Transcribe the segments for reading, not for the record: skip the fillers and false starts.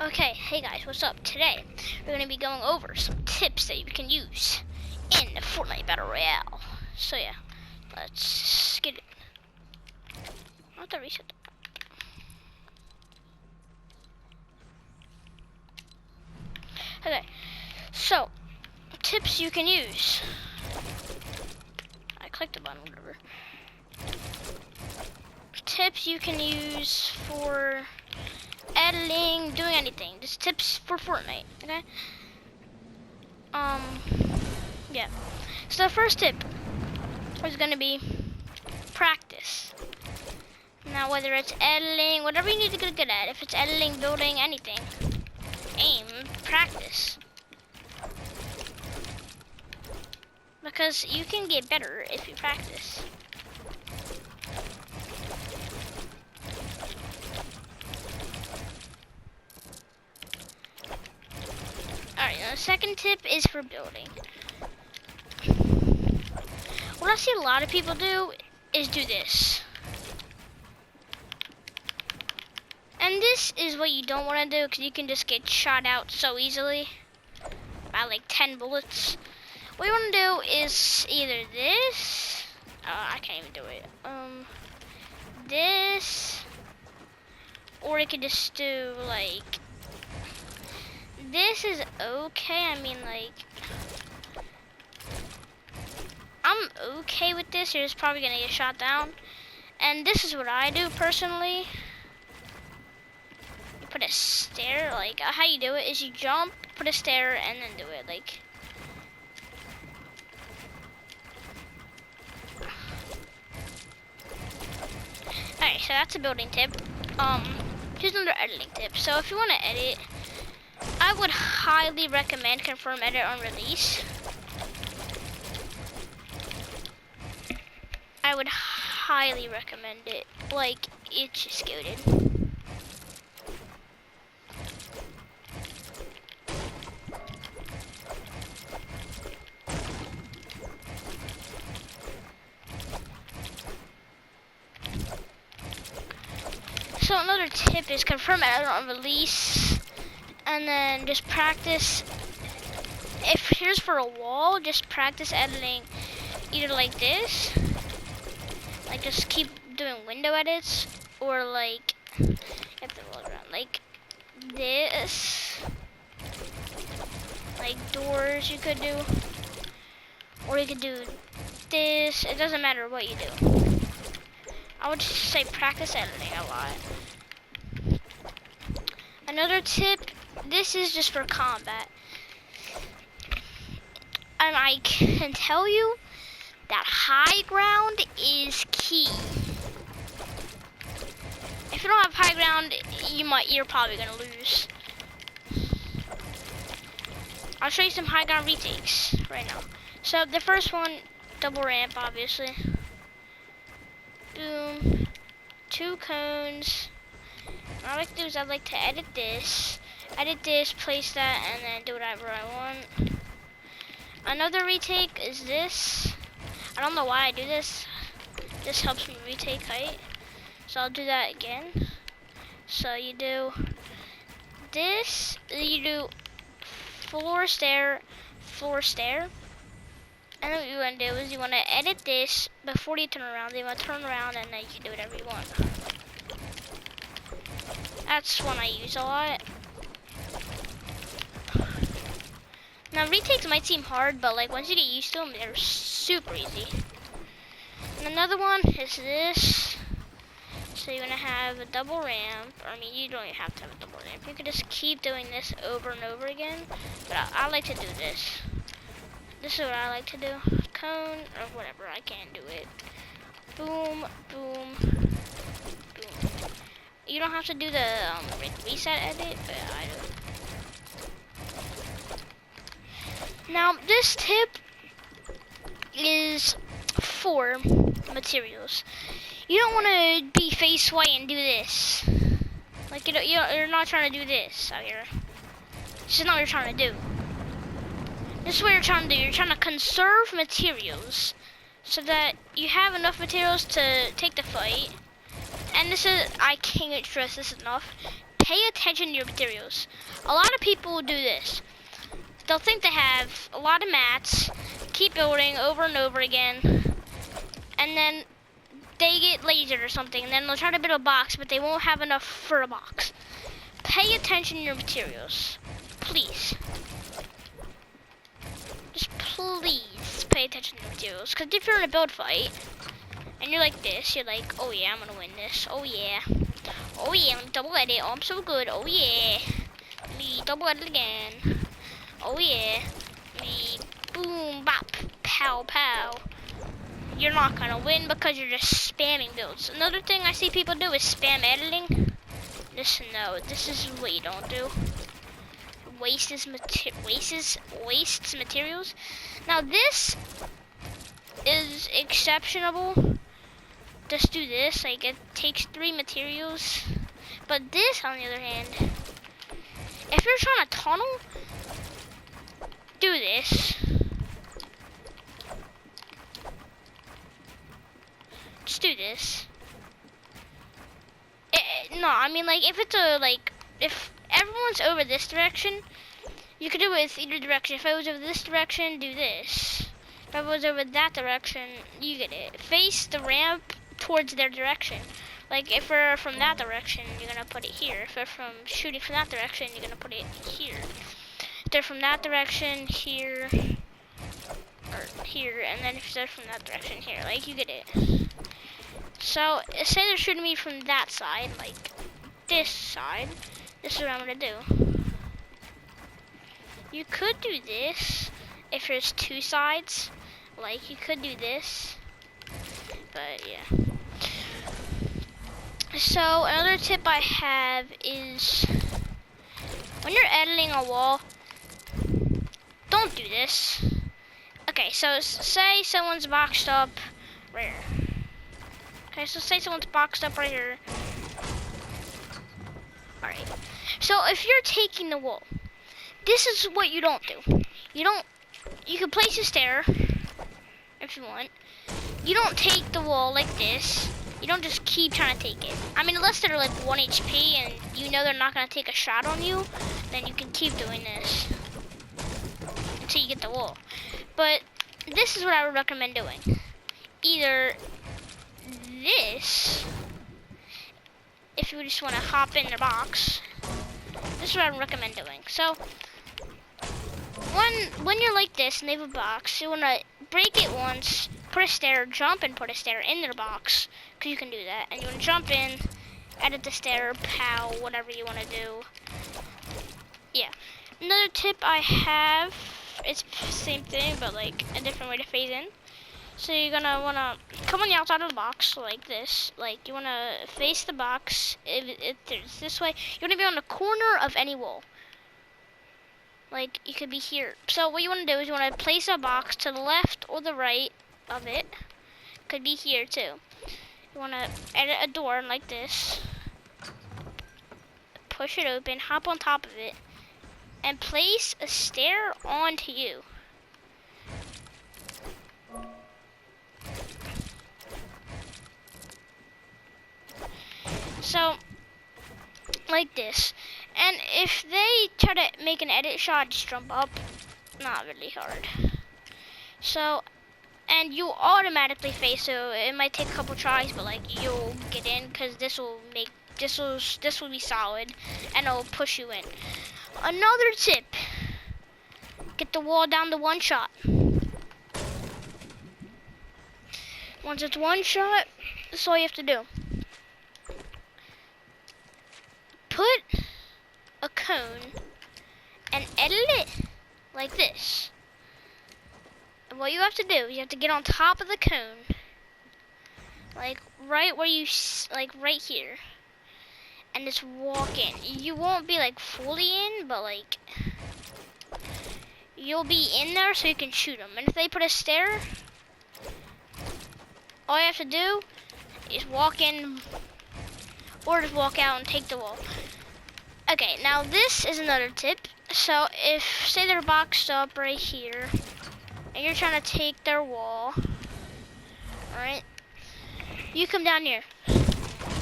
Okay, hey guys, what's up? Today, we're going to be going over some tips that you can use in the Fortnite Battle Royale. So yeah, let's get it. I'll have to reset that. Okay, so, tips you can use. I clicked the button, whatever. Tips you can use for editing, doing anything. Just tips for Fortnite, okay? Yeah. So the first tip is gonna be practice. Now whether it's editing, whatever you need to get good at, if it's editing, building, anything, aim, practice. Because you can get better if you practice. Alright, now the second tip is for building. What I see a lot of people do is do this. And this is what you don't want to do because you can just get shot out so easily by like 10 bullets. What you want to do is either this, I can't even do it, this, or you could just do like, this is okay, I mean like, I'm okay with this, you're just probably gonna get shot down. And this is what I do personally. You put a stair, like how you do it is you jump, put a stair, and then do it, like. Alright, so that's a building tip. Here's another editing tip. So if you want to edit, I would highly recommend confirm edit on release. I would highly recommend it. Like, it's just goated. So another tip is confirm edit on release, and then just practice. If here's for a wall, just practice editing either like this, like just keep doing window edits, or like you have to roll it around like this, like doors you could do, or you could do this. It doesn't matter what you do. I would just say practice editing a lot. Another tip, this is just for combat. And I can tell you that high ground is key. If you don't have high ground, you're probably gonna lose. I'll show you some high ground retakes right now. So the first one, double ramp, obviously. Boom, 2 cones. What I like to do is I like to edit this, place that, and then do whatever I want. Another retake is this. I don't know why I do this. This helps me retake height. So I'll do that again. So you do this, you do floor, stair, and then what you want to do is you want to edit this before you turn around. You want to turn around and then you can do whatever you want. That's one I use a lot. Now retakes might seem hard, but like once you get used to them, they're super easy. And another one is this. So you're gonna have a double ramp. I mean, you don't even have to have a double ramp. You can just keep doing this over and over again. But I like to do this. This is what I like to do. Cone or whatever. I can't do it. Boom, boom, boom. You don't have to do the reset edit, but I do. Now this tip is for materials. You don't want to be face white and do this. Like you're not trying to do this out here. This is not what you're trying to do. This is what you're trying to do. You're trying to conserve materials so that you have enough materials to take the fight. And this is, I can't stress this enough, pay attention to your materials. A lot of people do this. They'll think they have a lot of mats, keep building over and over again, and then they get lasered or something, and then they'll try to build a box, but they won't have enough for a box. Pay attention to your materials, please. Just please pay attention to your materials, because if you're in a build fight, and you're like this, you're like, oh yeah, I'm gonna win this, oh yeah, I'm double edit, oh I'm so good, oh yeah, me double edit again. Oh yeah, me boom, bop, pow, pow. You're not gonna win because you're just spamming builds. Another thing I see people do is spam editing. This is what you don't do. Wastes materials. Now this is exceptional. Just do this, like it takes 3 materials. But this, on the other hand, if you're trying to tunnel, do this. Just do this. No, I mean like if it's if everyone's over this direction, you could do it with either direction. If I was over this direction, do this. If I was over that direction, you get it. Face the ramp towards their direction. Like if we're from that direction, you're gonna put it here. If we're from shooting from that direction, you're gonna put it here. They're from that direction here, or here, and then if they're from that direction here, like you get it. So say they're shooting me from that side, like this side. This is what I'm gonna do. You could do this if there's 2 sides, like you could do this, but yeah. So another tip I have is when you're editing a wall, don't do this. Okay, so say someone's boxed up right here. Okay, so say someone's boxed up right here. Alright. So if you're taking the wall, this is what you don't do. You can place a stair if you want. You don't take the wall like this. You don't just keep trying to take it. I mean, unless they're like 1 HP and you know they're not gonna take a shot on you, then you can keep doing this until you get the wall. But this is what I would recommend doing. Either this, if you just want to hop in the box, this is what I would recommend doing. So when you're like this and they have a box, you want to break it once, put a stair, jump and put a stair in their box, because you can do that. And you want to jump in, edit the stair, pow, whatever you want to do. Yeah. Another tip I have, it's the same thing, but like a different way to phase in. So you're gonna wanna come on the outside of the box like this. Like you wanna face the box. If it's this way, you wanna be on the corner of any wall. Like you could be here. So what you wanna do is you wanna place a box to the left or the right of it. Could be here too. You wanna edit a door like this. Push it open, hop on top of it, and place a stair onto you. So, like this. And if they try to make an edit shot, just jump up. Not really hard. So, and you automatically face, so it might take a couple tries, but like you'll get in, because this will be solid, and it'll push you in. Another tip: get the wall down to 1 shot. Once it's 1 shot, that's all you have to do. Put a cone and edit it like this. And what you have to do is you have to get on top of the cone, like right where you, like right here, and just walk in. You won't be like fully in, but like you'll be in there so you can shoot them. And if they put a stair, all you have to do is walk in or just walk out and take the wall. Okay, now this is another tip. So if, say they're boxed up right here, and you're trying to take their wall, alright, you come down here,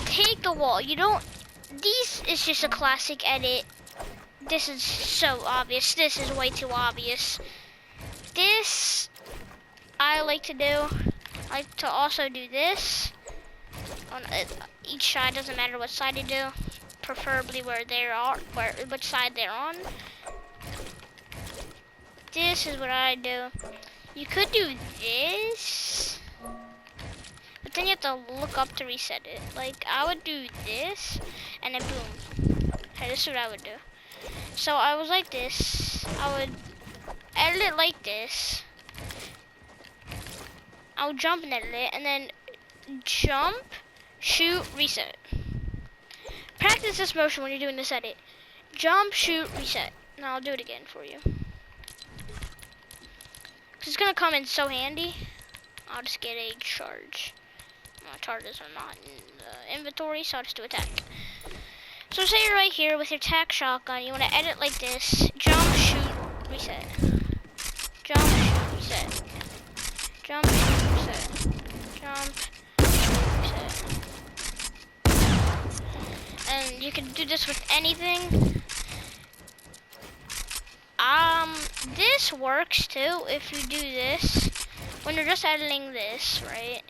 take the wall. You don't These is just a classic edit. This is so obvious. This is way too obvious. This, I like to do. I like to also do this. On each side, doesn't matter what side you do. Preferably where they are, which side they're on. This is what I do. You could do this, but then you have to look up to reset it. Like, I would do this, and then boom. Okay, this is what I would do. So I was like this. I would edit it like this. I would jump and edit it, and then jump, shoot, reset. Practice this motion when you're doing this edit. Jump, shoot, reset. Now I'll do it again for you. It's gonna come in so handy. I'll just get a charge. My charges are not in the inventory, so I'll just do attack. So say you're right here with your tac shotgun. You want to edit like this. Jump, shoot, reset. Jump, shoot, reset. Jump, shoot, reset. Jump, reset. And you can do this with anything. This works too if you do this when you're just editing this, right?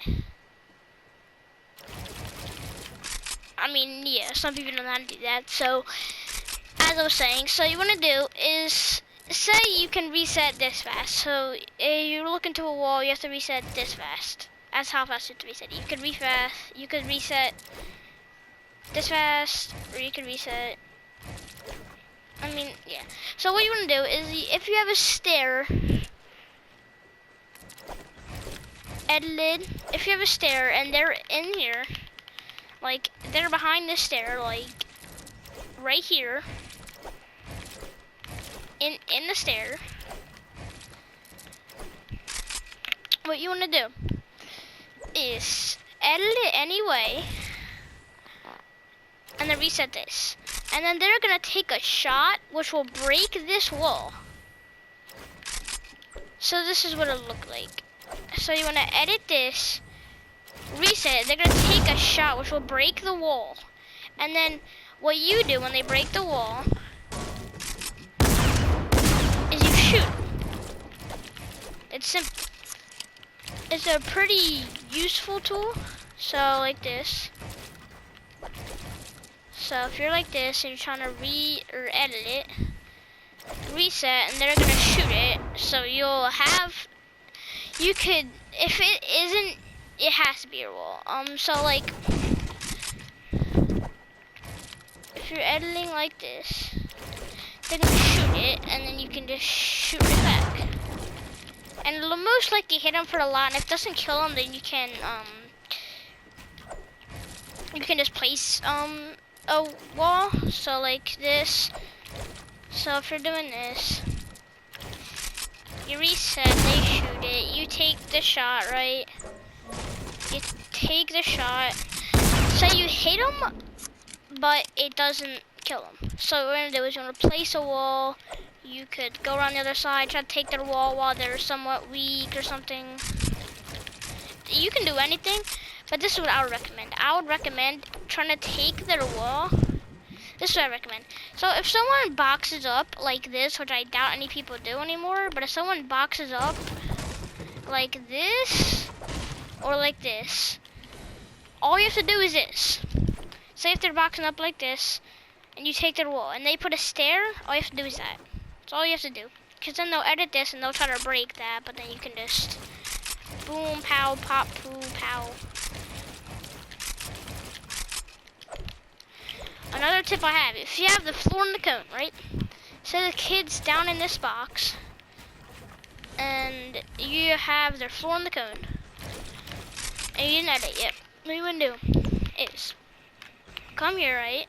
I mean, yeah, some people don't know how to do that. So, as I was saying, so you want to do is, say you can reset this fast. So, you look into a wall, you have to reset this fast. That's how fast you have to reset. You could reset this fast, or you could reset. I mean, yeah. So what you want to do is, if you have a stair, edited, if you have a stair and they're in here, like, they're behind this stair, like, right here, in the stair, what you want to do is edit it anyway, and then reset this. And then they're gonna take a shot, which will break this wall. So this is what it'll look like. So you wanna edit this, reset it. They're gonna take a shot, which will break the wall. And then what you do when they break the wall is you shoot. It's simple. It's a pretty useful tool. So like this. So if you're like this and you're trying to edit it, reset, and they're gonna shoot it. So you'll have, you could, if it isn't, it has to be a wall. So like, if you're editing like this, they're gonna shoot it, and then you can just shoot it back. And it'll most likely hit them for a lot, and if it doesn't kill them, then you can just place, a wall, so like this. So if you're doing this, you reset, they shoot it, you take the shot, right? You take the shot, say you hit them, but it doesn't kill them. So what we're gonna do is you wanna place a wall, you could go around the other side, try to take their wall while they're somewhat weak or something. You can do anything. But this is what I would recommend. I would recommend trying to take their wall. This is what I recommend. So if someone boxes up like this, which I doubt any people do anymore, but if someone boxes up like this or like this, all you have to do is this. Say if they're boxing up like this and you take their wall and they put a stair, all you have to do is that. That's all you have to do. Because then they'll edit this and they'll try to break that, but then you can just boom, pow, pop, poo, pow. Another tip I have, if you have the floor in the cone, right? Say the kid's down in this box, and you have their floor in the cone, and you didn't edit yet. What you want to do is come here, right?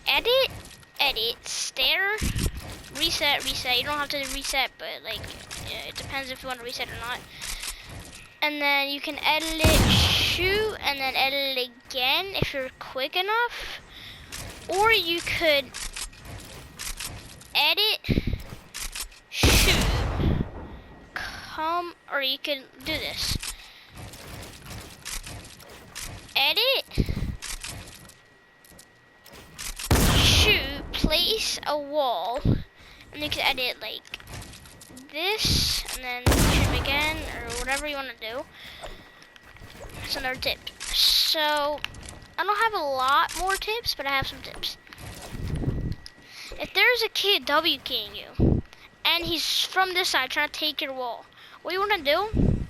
Edit, stair, reset. You don't have to reset, but like, it depends if you want to reset or not. And then you can edit it, shoot, and then edit it again if you're quick enough. Or you could edit, shoot, come, or you can do this. Edit, place a wall, and you can edit like this, and then shoot again, or whatever you want to do. That's another tip. So, I don't have a lot more tips, but I have some tips. If there's a kid W keying you, and he's from this side trying to take your wall, what you want to do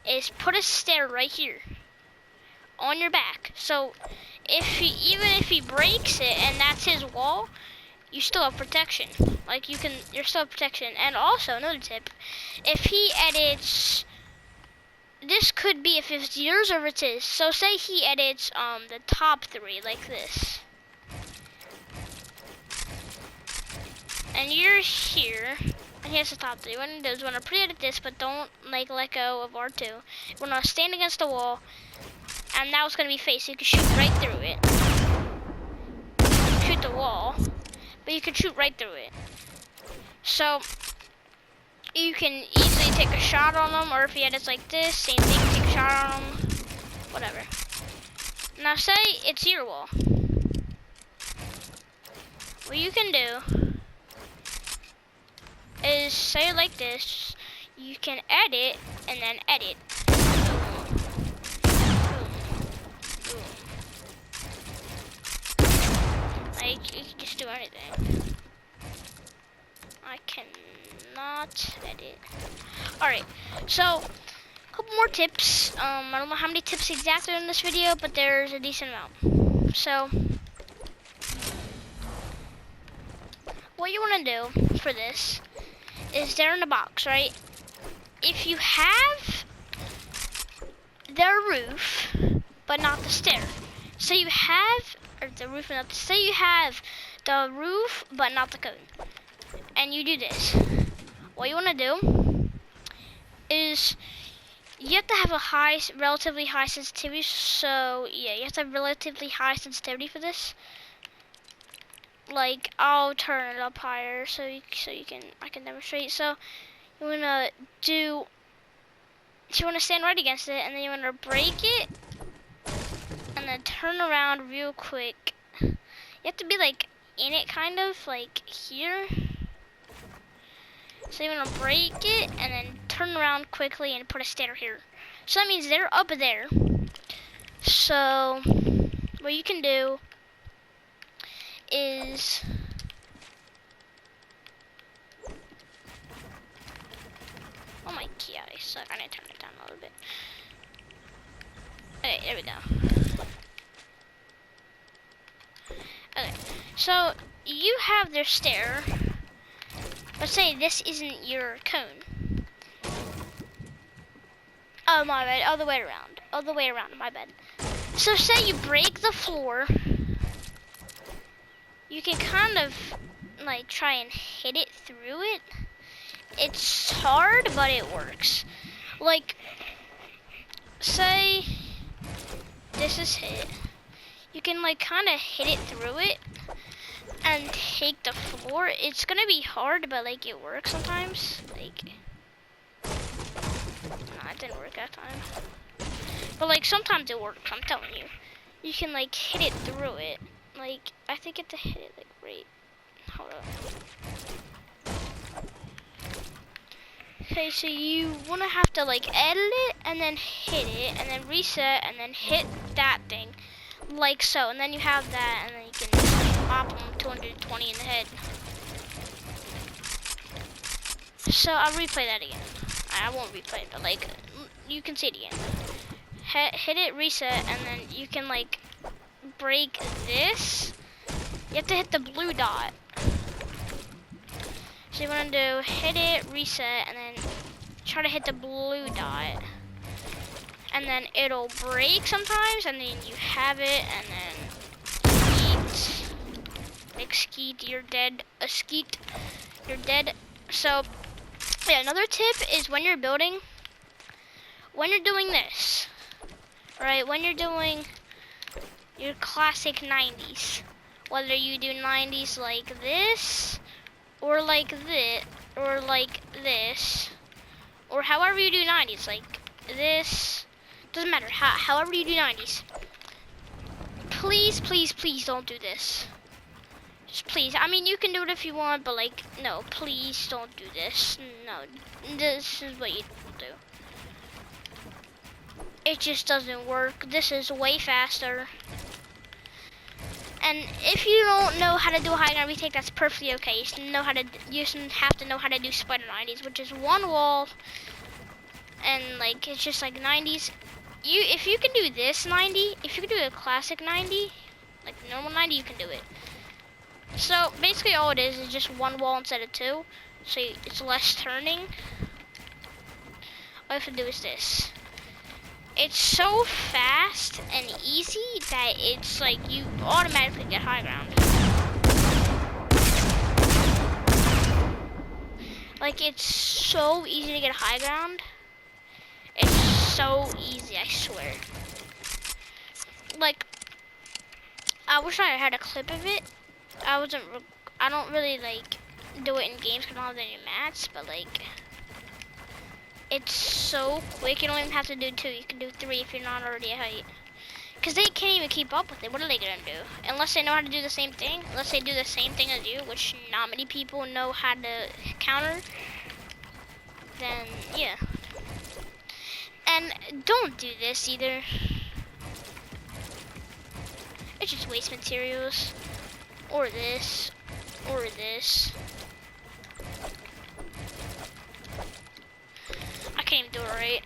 is put a stair right here on your back. So even if he breaks it and that's his wall, you still have protection. Like you're still have protection. And also another tip, if he edits, this could be if it's yours or if it's his. So say he edits the top 3 like this, and you're here, and he has the top 3. What you do is want to pre-edit this, but don't like let go of R2. You want to stand against the wall, and now it's going to be face. So you can shoot right through it. Shoot the wall, but you can shoot right through it. So you can easily take a shot on him, or if he edits like this, same thing, take a shot on him, whatever. Now say it's your wall. What you can do is say it like this. You can edit and then edit. Like you can just do anything. I cannot edit. Alright, so a couple more tips. I don't know how many tips exactly in this video, but there's a decent amount. So what you want to do for this is they're in the box, right? If you have their roof, but not the stair. So you have, or the roof, not the, say you have the roof, but not the cone. And you do this. What you want to do is you have to have a relatively high sensitivity. So yeah, you have to have relatively high sensitivity for this. Like I'll turn it up higher so I can demonstrate. So you wanna stand right against it, and then you wanna break it, and then turn around real quick. You have to be like in it, kind of like here. So you wanna break it and then turn around quickly and put a stair here. So that means they're up there. So what you can do is oh my key, I suck. I need to turn it down a little bit. Okay, there we go. Okay, so you have their stair. Let's say this isn't your cone. Oh my bad, other way around. Other way around, my bad. So say you break the floor. You can kind of like try and hit it through it. It's hard, but it works. Like, say this is hit. You can like kind of hit it through it and take the floor. It's gonna be hard, but like it works sometimes. Like, nah, it didn't work that time. But like sometimes it works, I'm telling you. You can like hit it through it. Like, I think you have to hit it like right. Hold up. Okay, so you wanna have to like edit it and then hit it and then reset and then hit that thing. Like so, and then you have that, and then you can pop them 220 in the head. So I'll replay that again. I won't replay it, but like you can see it again. Hit it, reset, and then you can like break this. You have to hit the blue dot. So you want to do hit it, reset, and then try to hit the blue dot. And then it'll break sometimes, and then you have it, and then skeet. Like skeet, you're dead. A skeet, you're dead. So, yeah, another tip is when you're building, when you're doing this, right? When you're doing your classic 90s, whether you do 90s like this, or like this, or like this, or however you do 90s, like this. Doesn't matter, however you do 90s. Please, please, please don't do this. Just please. I mean, you can do it if you want, but like, no, please don't do this. No, this is what you do. It just doesn't work. This is way faster. And if you don't know how to do a high ground retake, that's perfectly okay. You just have to know how to do spider 90s, which is one wall, and like it's just like 90s. If you can do this 90, if you can do a classic 90, like normal 90, you can do it. So basically, all it is just one wall instead of two, so it's less turning. All you have to do is this. It's so fast and easy that it's like you automatically get high ground. Like it's so easy to get high ground. It's so easy, I swear. Like, I wish I had a clip of it. I don't really like do it in games because I don't have any mats, but like, it's so quick. You don't even have to do 2. You can do 3 if you're not already at height. Because they can't even keep up with it. What are they going to do? Unless they know how to do the same thing. Unless they do the same thing as you, which not many people know how to counter. Then, yeah. And don't do this either. It's just waste materials. Or this. Or this. I can't even do it right.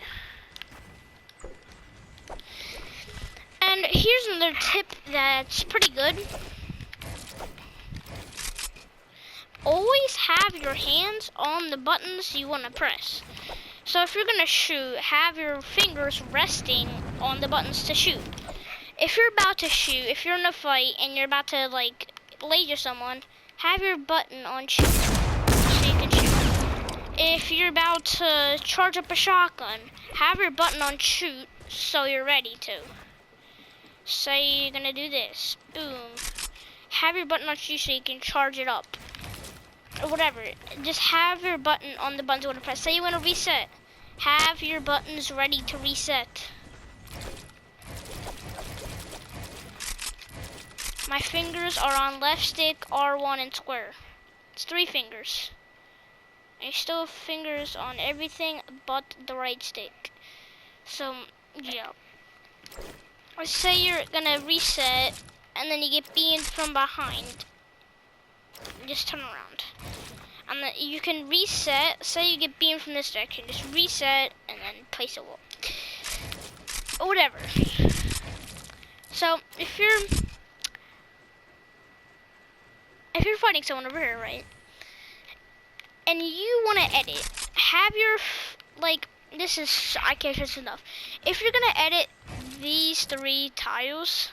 And here's another tip that's pretty good. Always have your hands on the buttons you want to press. So if you're gonna shoot, have your fingers resting on the buttons to shoot. If you're about to shoot, if you're in a fight and you're about to like laser someone, have your button on shoot so you can shoot. If you're about to charge up a shotgun, have your button on shoot so you're ready to. Say you're gonna do this, boom. Have your button on shoot so you can charge it up. Or whatever, just have your button on the buttons you want to press. Say you want to reset, have your buttons ready to reset. My fingers are on left stick, R1, and square. It's 3 fingers. I still have fingers on everything but the right stick. So, yeah. Let's say you're gonna reset, and then you get beamed from behind. Just turn around. And then you can reset. Say you get beamed from this direction. Just reset and then place a wall. Or whatever. So if you're fighting someone over here, right? And you want to edit, have your like this is I can't stress enough. If you're gonna edit these 3 tiles,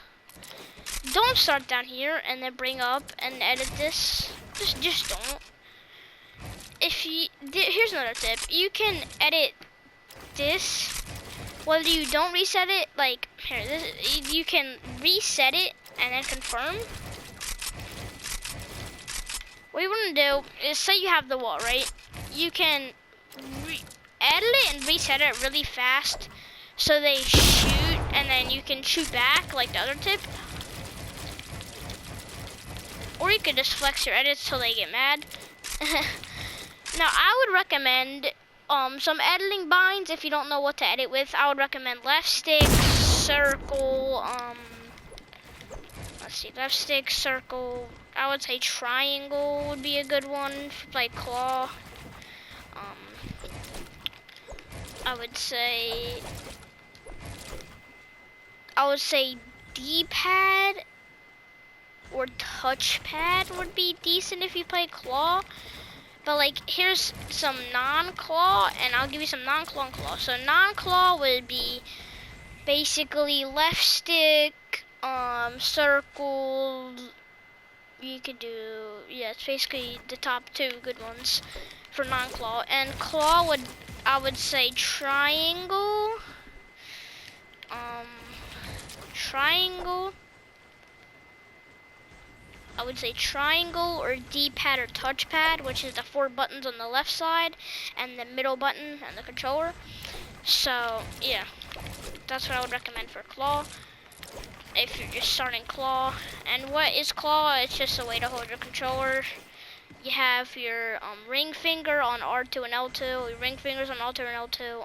don't start down here and then bring up and edit this. Just don't. Here's another tip. You can edit this whether you don't reset it. Like here, you can reset it and then confirm. What you want to do is say you have the wall, right? You can edit it and reset it really fast so they shoot and then you can shoot back like the other tip. Or you could just flex your edits till they get mad. Now, I would recommend some editing binds if you don't know what to edit with. I would recommend left stick, circle, let's see, left stick, circle. I would say triangle would be a good one for like claw. I would say D-pad or touchpad would be decent if you play claw. But like, here's some non-claw, and I'll give you some non-claw and claw. So non-claw would be basically left stick, circle. You could do, yeah, it's basically the top 2 good ones for non-claw. And claw I would say triangle, I would say triangle or D-pad or touchpad, which is the 4 buttons on the left side and the middle button and the controller. So yeah, that's what I would recommend for claw. if you're just starting claw. And what is claw? It's just a way to hold your controller. You have your ring finger on R2 and L2, your ring fingers on L2 and L2,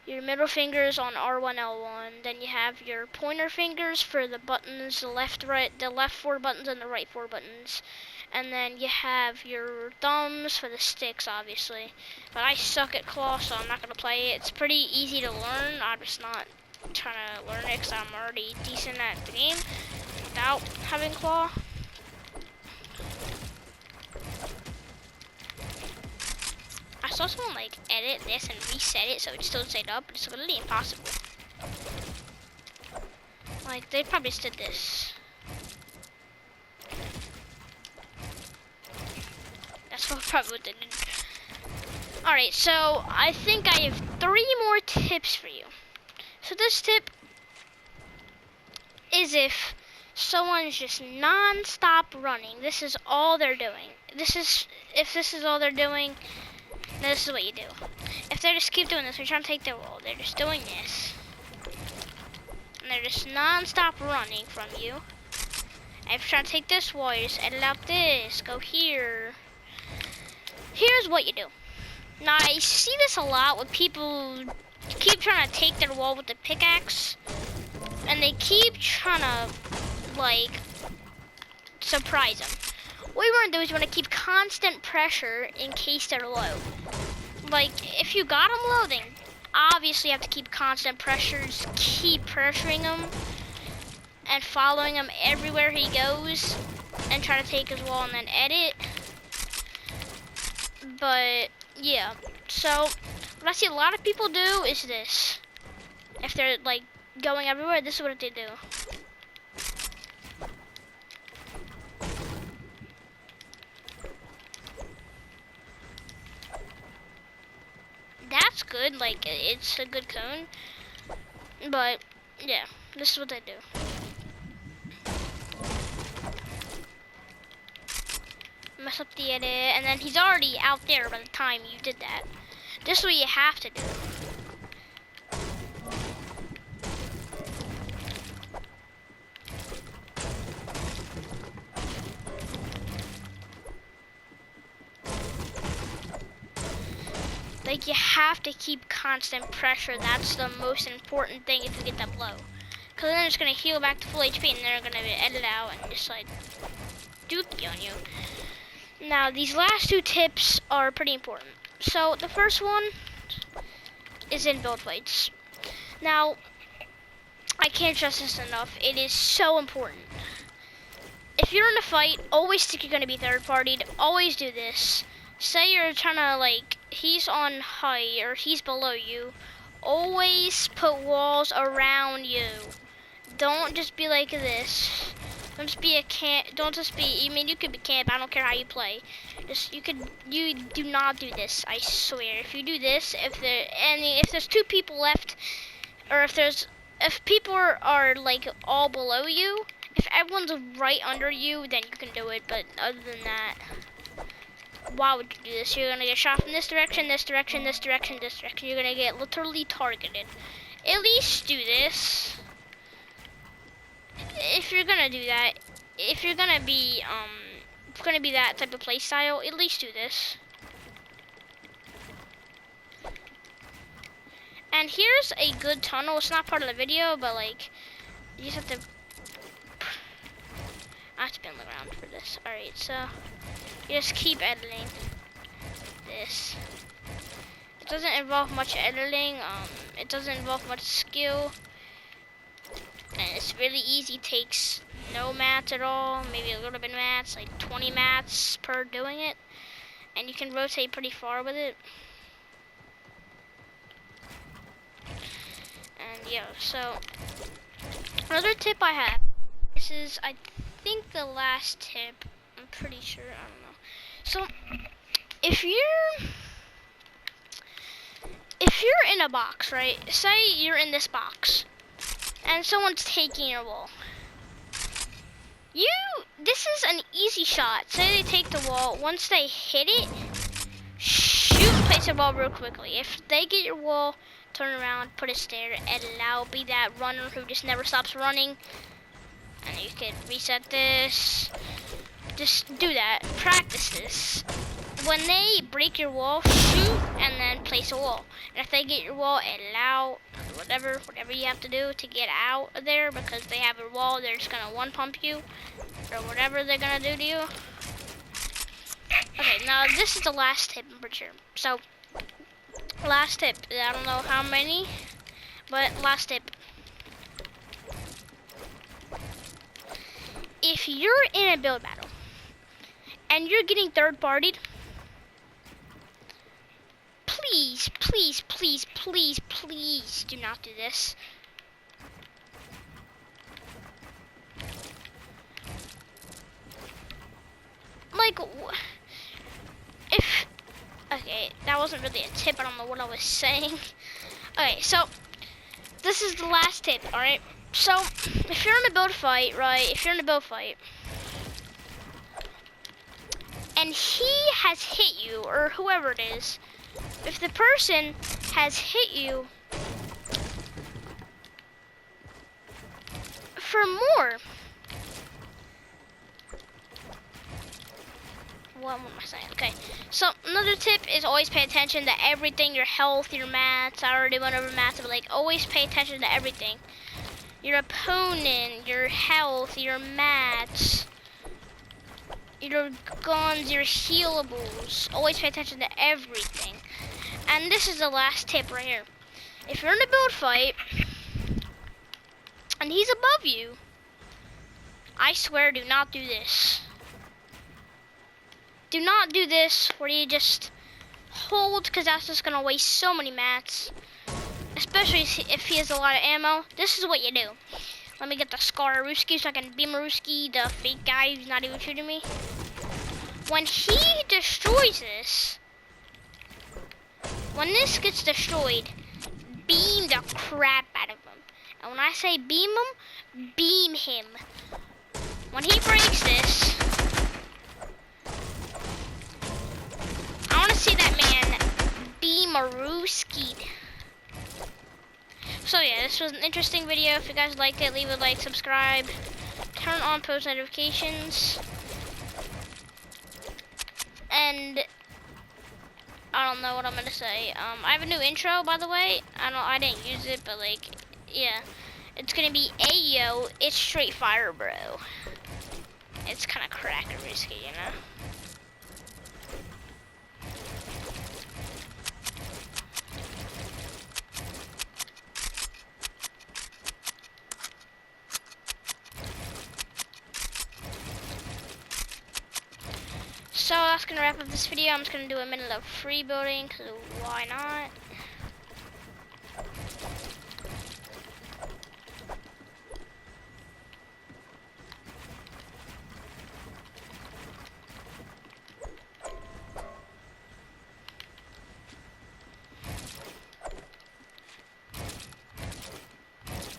your middle fingers on R1, L1. Then you have your pointer fingers for the buttons, the left 4 buttons and the right 4 buttons. And then you have your thumbs for the sticks, obviously. But I suck at claw, so I'm not gonna play it. It's pretty easy to learn. I'm just not trying to learn it because I'm already decent at the game without having claw. I saw someone like edit this and reset it so it still stayed up, but it's literally impossible. Like they probably just did this. That's probably what they did. Alright, so I think I have 3 more tips for you. So this tip is if someone's just non-stop running, this is all they're doing. If this is all they're doing, then this is what you do. If they just keep doing this, they're trying to take their wall, they're just doing this. And they're just non-stop running from you. And if you're trying to take this wall, you just edit out this, go here. Here's what you do. Now, I see this a lot with people keep trying to take their wall with the pickaxe. And they keep trying to, like, surprise them. What you want to do is you want to keep constant pressure in case they're low. Like, if you got them low, then obviously you have to keep constant pressure. Just keep pressuring him and following him everywhere he goes and try to take his wall and then edit. But yeah, so what I see a lot of people do is this. If they're like going everywhere, this is what they do. That's good, like it's a good cone. But yeah, this is what they do. Mess up the edit, and then he's already out there by the time you did that. This is what you have to do. Like, you have to keep constant pressure. That's the most important thing if you get that blow. Because then it's going to heal back to full HP, and they're going to edit out and just, like, dookie on you. Now, these last 2 tips are pretty important. So, the first one is in build fights. Now, I can't stress this enough. It is so important. If you're in a fight, always think you're going to be third-partied. Always do this. Say you're trying to, like, he's on height or he's below you. Always put walls around you. Don't just be like this. Don't just be a camp. Don't just be. I mean, you could be camp. I don't care how you play. You do not do this. I swear. If you do this, if there's 2 people left, or if people are like all below you, if everyone's right under you, then you can do it. But other than that, why would you do this? You're gonna get shot from this direction, this direction, this direction, this direction. You're gonna get literally targeted. At least do this. If you're gonna do that, if you're gonna be that type of play style, at least do this. And here's a good tunnel. It's not part of the video, but like, you just have to. I have to be on the ground for this. All right, so you just keep editing this. It doesn't involve much editing. It doesn't involve much skill. And it's really easy, takes no mats at all, maybe a little bit of mats, like 20 mats per doing it. And you can rotate pretty far with it. And yeah, so another tip I have, this is I think the last tip, I'm pretty sure, I don't know. So if you're in a box, right, say you're in this box, and someone's taking your wall. This is an easy shot. Say they take the wall. Once they hit it, shoot and place the wall real quickly. If they get your wall, turn around, put it there, and allow, be that runner who just never stops running. And you can reset this. Just do that. Practice this. When they break your wall, shoot and then place a wall. And if they get your wall, allow whatever you have to do to get out of there, because they have a wall, they're just gonna one pump you or whatever they're gonna do to you. Okay, now this is the last tip, I'm pretty sure. So, last tip. I don't know how many, but last tip. If you're in a build battle and you're getting third-partied, please, please, please, please, please do not do this. Like, okay, that wasn't really a tip. I don't know what I was saying. Okay, so this is the last tip, alright? So, if you're in a build fight, right, and he has hit you, or whoever it is, if the person has hit you for more, what am I saying? Okay, so another tip is always pay attention to everything, your health, your mats. I already went over mats, but like always pay attention to everything. Your opponent, your health, your mats, your guns, your healables. Always pay attention to everything. And this is the last tip right here. If you're in a build fight and he's above you, I swear, do not do this. Do not do this where you just hold, because that's just gonna waste so many mats. Especially if he has a lot of ammo. This is what you do. Let me get the Scar-Ruski so I can beam Ruski, the fake guy who's not even shooting me. When he destroys this, when this gets destroyed, beam the crap out of him. And when I say beam him, beam him. When he breaks this, I want to see that man beam a Ruski. So yeah, this was an interesting video. If you guys liked it, leave a like, subscribe, turn on post notifications, and I don't know what I'm gonna say. I have a new intro, by the way. I didn't use it, but like, yeah, it's gonna be Ayo, it's straight fire, bro. It's kind of cracker risky, you know. So that's gonna wrap up this video. I'm just gonna do a minute of free building, cause why not?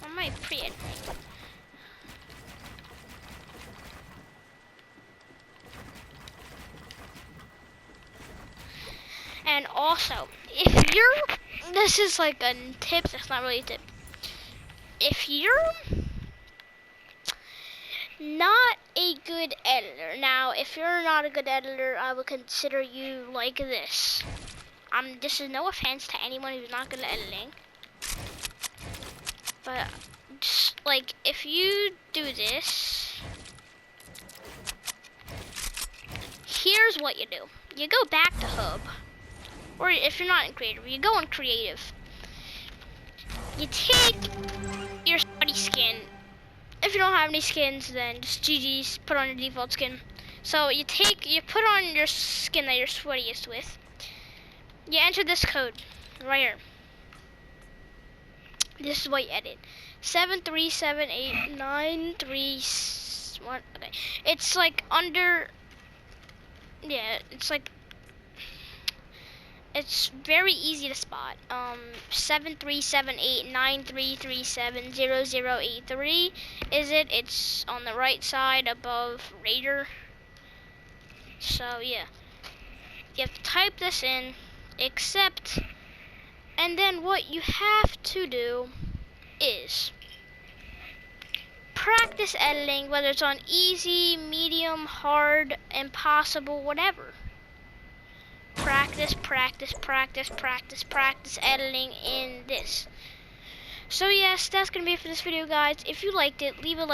I might pre-edit. And also, if you're, this is like a tip, that's not really a tip. If you're not a good editor, now if you're not a good editor, I would consider you like this. This is no offense to anyone who's not good at editing, but just like if you do this, here's what you do. You go back to hub. Or if you're not in creative, you go in creative. You take your sweaty skin. If you don't have any skins, then just GG's, put on your default skin. So you put on your skin that you're sweatiest with. You enter this code right here. This is what you edit. 7378931. Okay. It's like under, yeah, it's like, it's very easy to spot. 737893370083 is it? It's on the right side above Raider. So yeah, you have to type this in, accept, And then what you have to do is practice editing, whether it's on easy, medium, hard, impossible, whatever. Practice, practice, practice, practice, practice editing in this. So yes, that's going to be it for this video, guys. If you liked it, leave a like.